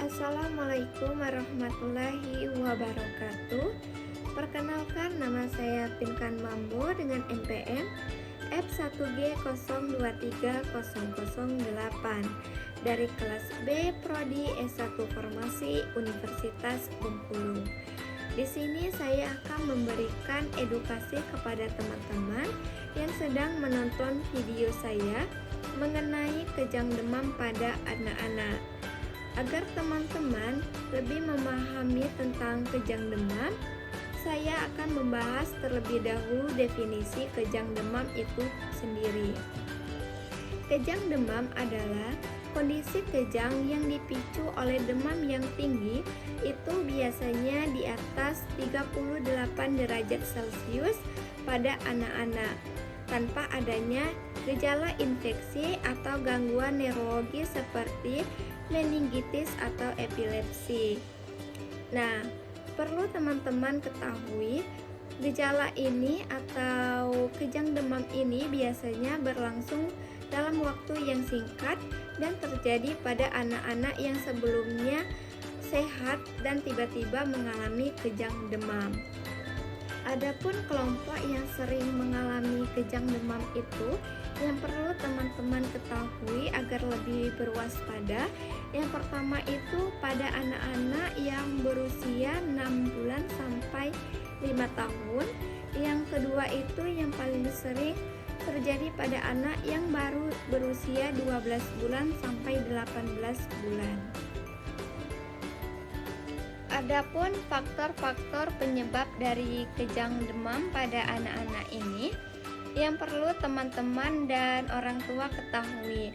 Assalamualaikum warahmatullahi wabarakatuh. Perkenalkan, nama saya Pinkan Mambo dengan NPM F1G023008 dari kelas B Prodi S1 Farmasi Universitas Bengkulu. Di sini saya akan memberikan edukasi kepada teman-teman yang sedang menonton video saya mengenai kejang demam pada anak-anak. Agar teman-teman lebih memahami tentang kejang demam, saya akan membahas terlebih dahulu definisi kejang demam itu sendiri. Kejang demam adalah kondisi kejang yang dipicu oleh demam yang tinggi, itu biasanya di atas 38 derajat Celcius pada anak-anak, tanpa adanya gejala infeksi atau gangguan neurologi seperti meningitis atau epilepsi. Nah, perlu teman-teman ketahui, gejala ini atau kejang demam ini biasanya berlangsung dalam waktu yang singkat dan terjadi pada anak-anak yang sebelumnya sehat dan tiba-tiba mengalami kejang demam. Adapun kelompok yang sering mengalami kejang demam itu yang perlu teman-teman ketahui agar lebih berwaspada. Yang pertama itu pada anak-anak yang berusia 6 bulan sampai 5 tahun. Yang kedua itu yang paling sering terjadi pada anak yang baru berusia 12 bulan sampai 18 bulan. Adapun faktor-faktor penyebab dari kejang demam pada anak-anak ini yang perlu teman-teman dan orang tua ketahui.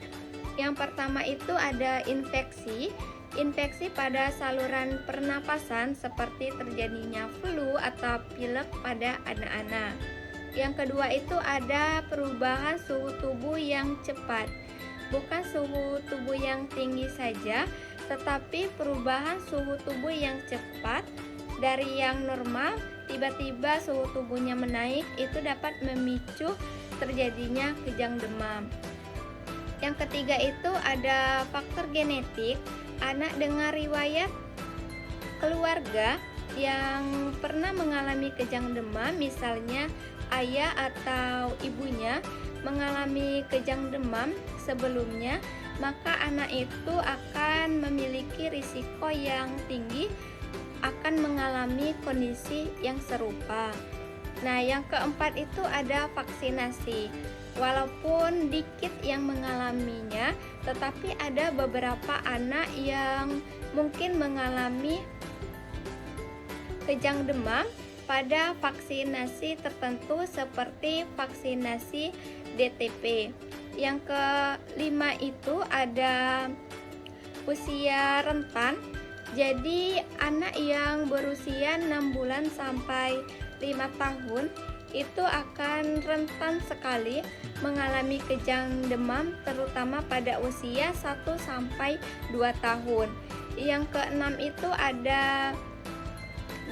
Yang pertama itu ada infeksi pada saluran pernapasan seperti terjadinya flu atau pilek pada anak-anak. Yang kedua itu ada perubahan suhu tubuh yang cepat. Bukan suhu tubuh yang tinggi saja, tetapi perubahan suhu tubuh yang cepat dari yang normal tiba-tiba suhu tubuhnya menaik, itu dapat memicu terjadinya kejang demam. Yang ketiga itu ada faktor genetik. Anak dengan riwayat keluarga yang pernah mengalami kejang demam, misalnya ayah atau ibunya mengalami kejang demam sebelumnya, maka anak itu akan memiliki risiko yang tinggi akan mengalami kondisi yang serupa. Nah, yang keempat itu ada vaksinasi. Walaupun dikit yang mengalaminya, tetapi ada beberapa anak yang mungkin mengalami kejang demam pada vaksinasi tertentu seperti vaksinasi DTP. Yang kelima itu ada usia rentan. Jadi anak yang berusia 6 bulan sampai 5 tahun itu akan rentan sekali mengalami kejang demam, terutama pada usia 1 sampai 2 tahun. Yang keenam itu ada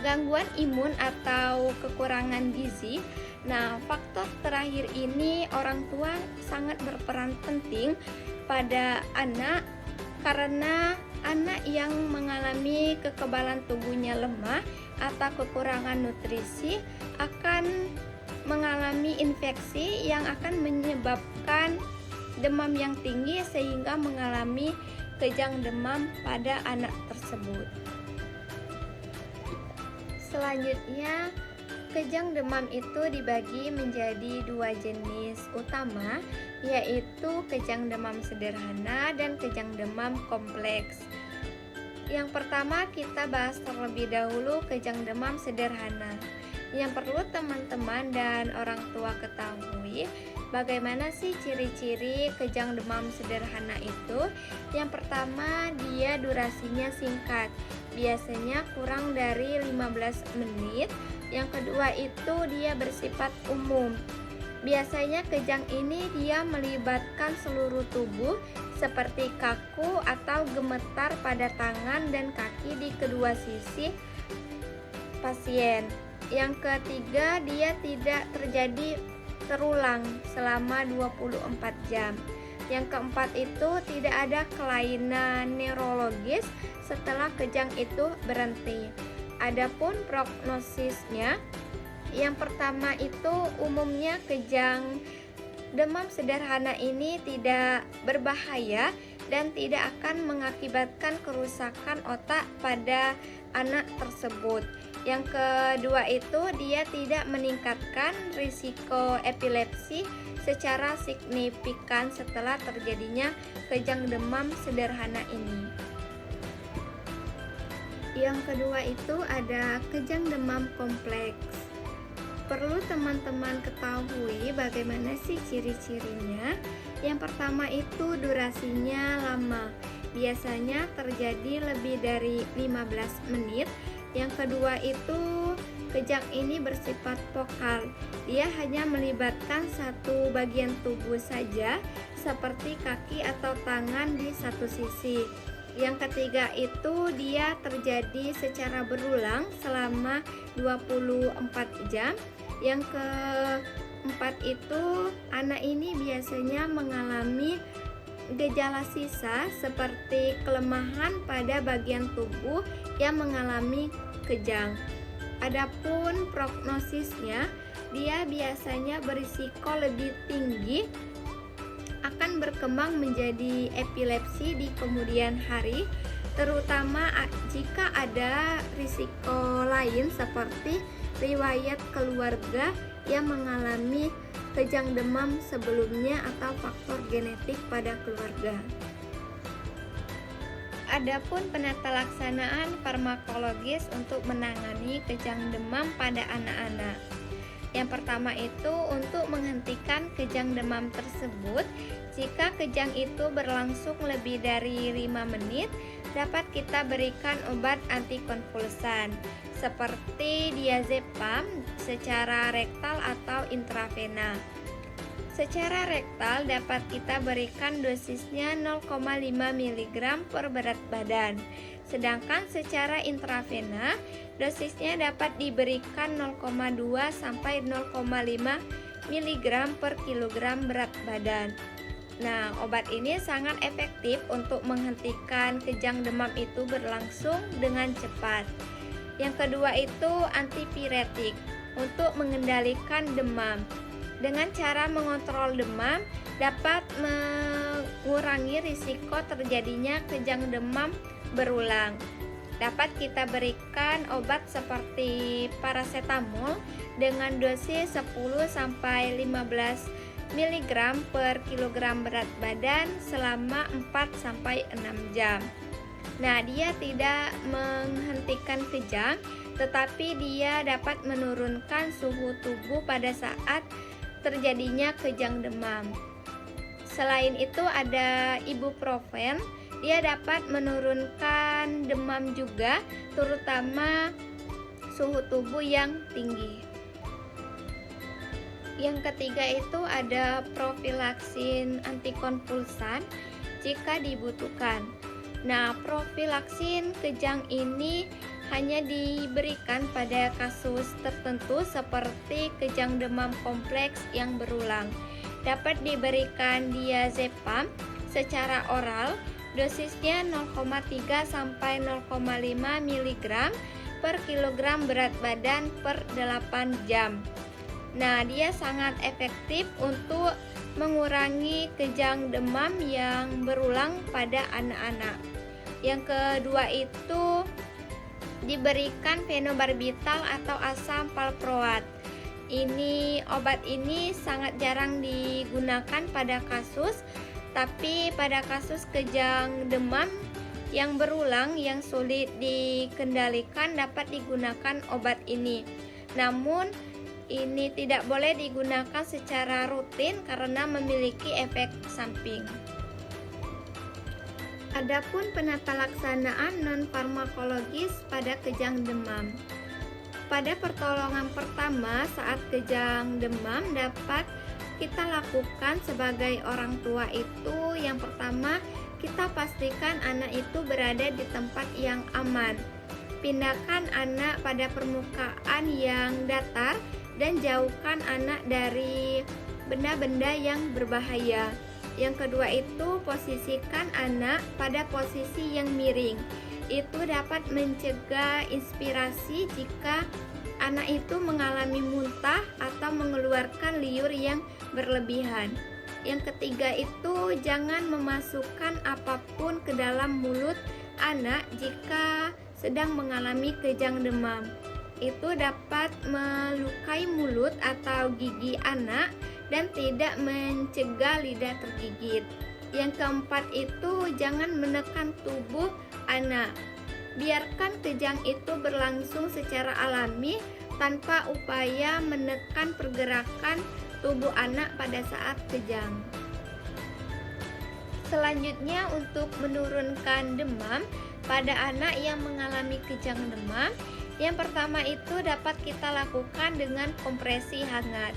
gangguan imun atau kekurangan gizi. Nah, faktor terakhir ini orang tua sangat berperan penting pada anak, karena anak yang mengalami kekebalan tubuhnya lemah atau kekurangan nutrisi akan mengalami infeksi yang akan menyebabkan demam yang tinggi sehingga mengalami kejang demam pada anak tersebut. Selanjutnya, kejang demam itu dibagi menjadi 2 jenis utama, yaitu kejang demam sederhana dan kejang demam kompleks. Yang pertama kita bahas terlebih dahulu kejang demam sederhana. Yang perlu teman-teman dan orang tua ketahui, bagaimana sih ciri-ciri kejang demam sederhana itu? Yang pertama, dia durasinya singkat, biasanya kurang dari 15 menit. Yang kedua itu dia bersifat umum. Biasanya kejang ini dia melibatkan seluruh tubuh seperti kaku atau gemetar pada tangan dan kaki di kedua sisi pasien. Yang ketiga, dia tidak terjadi terulang selama 24 jam. Yang keempat itu tidak ada kelainan neurologis setelah kejang itu berhenti. Adapun prognosisnya, yang pertama itu umumnya kejang demam sederhana ini tidak berbahaya dan tidak akan mengakibatkan kerusakan otak pada anak tersebut. Yang kedua itu dia tidak meningkatkan risiko epilepsi secara signifikan setelah terjadinya kejang demam sederhana ini. Yang kedua itu ada kejang demam kompleks. Perlu teman-teman ketahui bagaimana sih ciri-cirinya. Yang pertama itu durasinya lama, biasanya terjadi lebih dari 15 menit. Yang kedua itu kejang ini bersifat vokal, dia hanya melibatkan satu bagian tubuh saja seperti kaki atau tangan di satu sisi. Yang ketiga itu dia terjadi secara berulang selama 24 jam. Yang keempat itu anak ini biasanya mengalami gejala sisa seperti kelemahan pada bagian tubuh yang mengalami kejang. Adapun prognosisnya, dia biasanya berisiko lebih tinggi akan berkembang menjadi epilepsi di kemudian hari, terutama jika ada risiko lain seperti riwayat keluarga yang mengalami kejang demam sebelumnya atau faktor genetik pada keluarga. Adapun penata laksanaan farmakologis untuk menangani kejang demam pada anak-anak. Yang pertama itu untuk menghentikan kejang demam tersebut, jika kejang itu berlangsung lebih dari 5 menit, dapat kita berikan obat antikonvulsan seperti diazepam secara rektal atau intravena. Secara rektal dapat kita berikan dosisnya 0,5 mg per berat badan. Sedangkan secara intravena dosisnya dapat diberikan 0,2 sampai 0,5 mg per kilogram berat badan. Nah, obat ini sangat efektif untuk menghentikan kejang demam itu berlangsung dengan cepat. Yang kedua itu antipiretik untuk mengendalikan demam. Dengan cara mengontrol demam dapat mengurangi risiko terjadinya kejang demam berulang. Dapat kita berikan obat seperti paracetamol dengan dosis 10 sampai 15 mg per kilogram berat badan selama 4 sampai 6 jam. Nah, dia tidak menghentikan kejang, tetapi dia dapat menurunkan suhu tubuh pada saat terjadinya kejang demam. Selain itu ada ibuprofen, dia dapat menurunkan demam juga, terutama suhu tubuh yang tinggi. Yang ketiga itu ada profilaksin antikonvulsan jika dibutuhkan. Nah, profilaksin kejang ini hanya diberikan pada kasus tertentu seperti kejang demam kompleks yang berulang. Dapat diberikan diazepam secara oral, dosisnya 0,3 sampai 0,5 mg per kilogram berat badan per 8 jam. Nah, dia sangat efektif untuk mengurangi kejang demam yang berulang pada anak-anak. Yang kedua itu diberikan fenobarbital atau asam valproat. Obat ini sangat jarang digunakan pada kasus, tapi pada kasus kejang demam yang berulang yang sulit dikendalikan dapat digunakan obat ini. Namun ini tidak boleh digunakan secara rutin karena memiliki efek samping. Adapun penata laksanaan non-farmakologis pada kejang demam. Pada pertolongan pertama saat kejang demam dapat kita lakukan sebagai orang tua itu yang pertama kita pastikan anak itu berada di tempat yang aman. Pindahkan anak pada permukaan yang datar dan jauhkan anak dari benda-benda yang berbahaya. Yang kedua itu, posisikan anak pada posisi yang miring. Itu dapat mencegah inspirasi jika anak itu mengalami muntah atau mengeluarkan liur yang berlebihan. Yang ketiga itu, jangan memasukkan apapun ke dalam mulut anak jika sedang mengalami kejang demam. Itu dapat melukai mulut atau gigi anak dan tidak mencegah lidah tergigit. Yang keempat itu, jangan menekan tubuh anak. Biarkan kejang itu berlangsung secara alami tanpa upaya menekan pergerakan tubuh anak pada saat kejang. Selanjutnya, untuk menurunkan demam pada anak yang mengalami kejang demam, yang pertama itu dapat kita lakukan dengan kompresi hangat.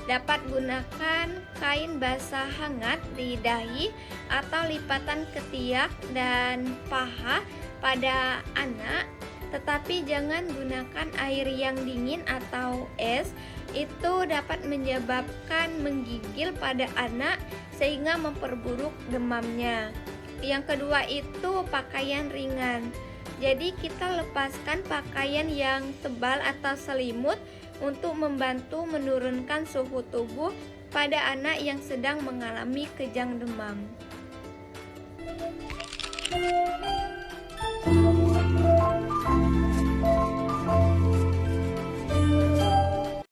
Dapat gunakan kain basah hangat di dahi atau lipatan ketiak dan paha pada anak, tetapi jangan gunakan air yang dingin atau es. Itu dapat menyebabkan menggigil pada anak sehingga memperburuk demamnya. Yang kedua itu pakaian ringan. Jadi kita lepaskan pakaian yang tebal atau selimut untuk membantu menurunkan suhu tubuh pada anak yang sedang mengalami kejang demam.